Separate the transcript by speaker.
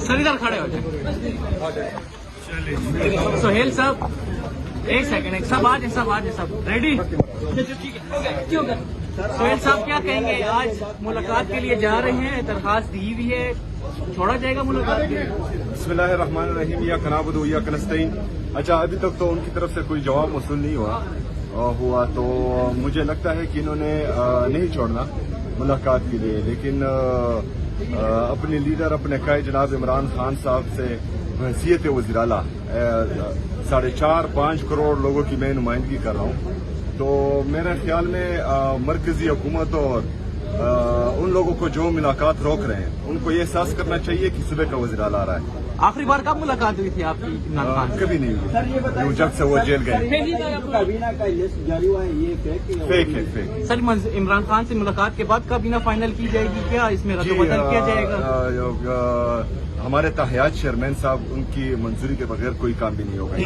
Speaker 1: سر ادھر کھڑے ہو جائیں. سہیل صاحب ایک سیکنڈ, سب آج سب ریڈی. سہیل صاحب کیا کہیں گے, آج ملاقات کے لیے جا رہے ہیں, درخواست دی ہوئی ہے, چھوڑا جائے گا ملاقات کے لیے؟
Speaker 2: بسم اللہ الرحمن الرحیم. یا نعبد و ایاک نستعین. اچھا, ابھی تک تو ان کی طرف سے کوئی جواب موصول نہیں ہوا تو مجھے لگتا ہے کہ انہوں نے نہیں چھوڑنا ملاقات کے لیے, لیکن اپنے لیڈر اپنے قائد جناب عمران خان صاحب سے حیثیت وزیر اعلیٰ 4.5-5 کروڑ لوگوں کی میں نمائندگی کر رہا ہوں, تو میرے خیال میں مرکزی حکومت اور ان لوگوں کو جو ملاقات روک رہے ہیں ان کو یہ احساس کرنا چاہیے کہ صبح کا وزیر اعلیٰ آ رہا ہے.
Speaker 1: آخری بار کب ملاقات ہوئی تھی آپ کی عمران خان؟
Speaker 2: کبھی نہیں ہوئی, جب سے وہ جیل گئے.
Speaker 3: کابینہ کا لسٹ جاری ہوا ہے, یہ
Speaker 2: فیک ہے.
Speaker 1: سر عمران خان سے ملاقات کے بعد کابینہ فائنل کی جائے گی کیا, اس میں رد و بدل کیا جائے گا؟
Speaker 2: ہمارے تاحیات چیئرمین صاحب ان کی منظوری کے بغیر کوئی کام بھی نہیں ہوگا.